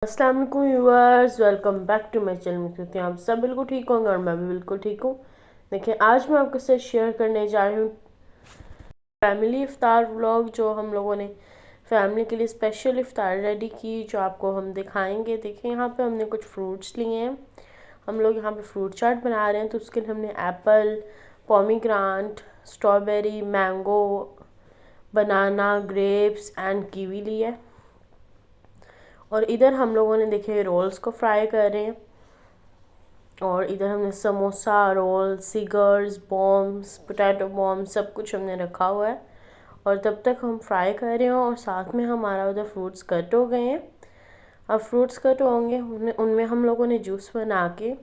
अस्सलाम वालेकुम viewers, welcome back to my channel. कहते हैं आप सब बिल्कुल ठीक होंगे और मैं भी बिल्कुल ठीक हूँ। देखिए, आज मैं आपके साथ शेयर करने जा रही हूँ फैमिली इफ्तार व्लॉग, जो हम लोगों ने फैमिली के लिए स्पेशल इफ्तार रेडी की, जो आपको हम दिखाएंगे। देखिए, यहाँ पे हमने कुछ फ्रूट्स लिए हैं। हम लोग यहाँ पे फ्रूट चाट बना रहे हैं, तो उसके लिए हमने apple, pomegranate, strawberry, mango, banana, grapes and kiwi ली है। और इधर हम लोगों ने देखे रोल्स को फ्राई कर रहे हैं, और इधर हमने samosa, roll, cigars, bombs, potato bomb सब कुछ हमने रखा हुआ है। और तब तक हम फ्राई कर रहे हैं, और साथ में हमारा उधर फ्रूट्स कट हो गए हैं। अब फ्रूट्स कट होंगे, उनमें हम लोगों ने जूस बना के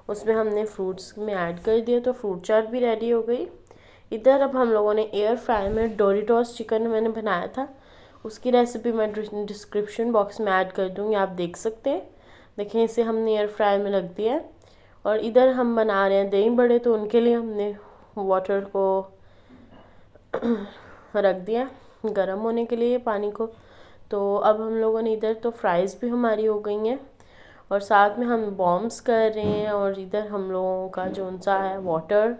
उसमें हमने फ्रूट्स में ऐड कर दिया, तो फ्रूट चाट भी रेडी हो गई। इधर अब हम लोगों ने एयर फ्राई में डोरिटोस चिकन मैंने बनाया था, उसकी रेसिपी मैं डिस्क्रिप्शन बॉक्स में ऐड कर दूँगी, आप देख सकते हैं। देखिए, इसे हमने एयर फ्राई में रख दिया है। और इधर हम बना रहे हैं दही बड़े, तो उनके लिए हमने वाटर को रख दिया गर्म होने के लिए, पानी को। तो अब हम लोगों ने इधर तो फ्राइज़ भी हमारी हो गई हैं, और साथ में हम बॉम्ब्स कर रहे हैं। और इधर हम लोगों का जो सा है वाटर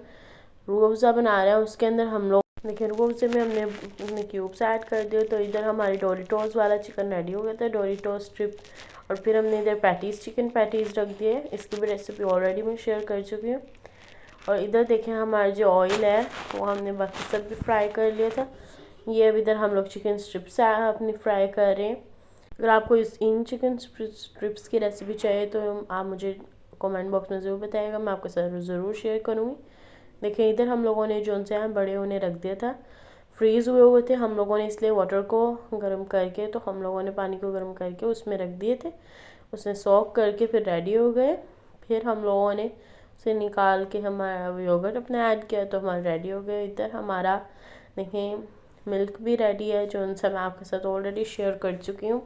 रूह अफ़ज़ा बना रहे हैं, उसके अंदर हम लोग देखिए रूह अफ़ज़े में हमने क्यूब्स ऐड कर दिए। तो इधर हमारी डोरिटोस वाला चिकन रेडी हो गया था, डोरिटोस स्ट्रिप। और फिर हमने इधर पैटीज़, चिकन पैटीज़ रख दिए। इसकी भी रेसिपी ऑलरेडी मैं शेयर कर चुकी हूँ। और इधर देखें, हमारा जो ऑयल है वो हमने बाकी सब भी फ्राई कर लिया था। ये अब इधर हम लोग चिकन स्ट्रिप्स अपनी फ्राई कर रहे हैं। अगर आपको इन चिकन स्ट्रिप्स की रेसिपी चाहिए तो आप मुझे कमेंट बॉक्स में ज़रूर बताइएगा, मैं आपके साथ ज़रूर शेयर करूँगी। देखिए, इधर हम लोगों ने जो से हैं बड़े उन्हें रख दिया था, फ्रीज़ हुए थे हम लोगों ने, इसलिए वाटर को गर्म करके, तो हम लोगों ने पानी को गर्म करके उसमें रख दिए थे। उसने सॉक करके फिर रेडी हो गए। फिर हम लोगों ने उसे निकाल के हमारा योगर्ट अपना ऐड किया, तो हमारा रेडी हो गया। इधर हमारा देखें मिल्क भी रेडी है, जो उनसे मैं आपके साथ ऑलरेडी शेयर कर चुकी हूँ।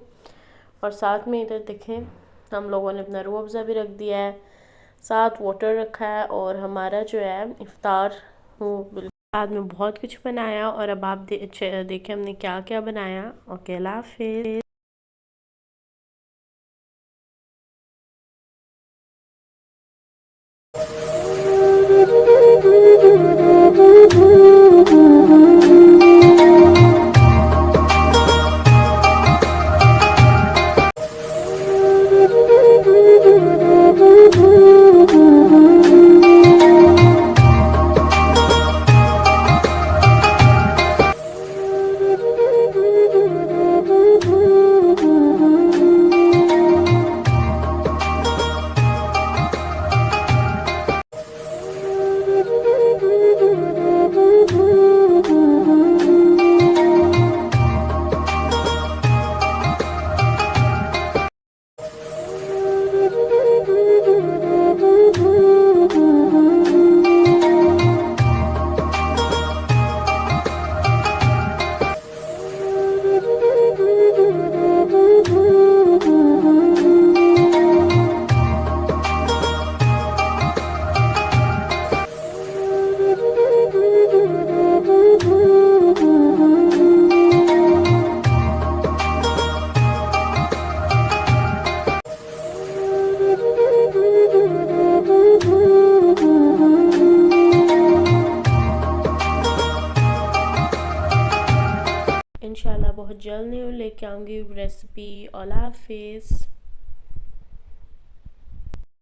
और साथ में इधर देखें, हम लोगों ने अपना रूह अफ़ज़ा भी रख दिया है, साथ वाटर रखा है। और हमारा जो है इफ्तार बाद में बहुत कुछ बनाया। और अब आप देखें हमने क्या क्या बनाया। ओके, अल्लाह हाफ़िज़। इंशाल्लाह बहुत जल्द लेके आऊँगी रेसिपी। अल्लाह हाफ़िज़।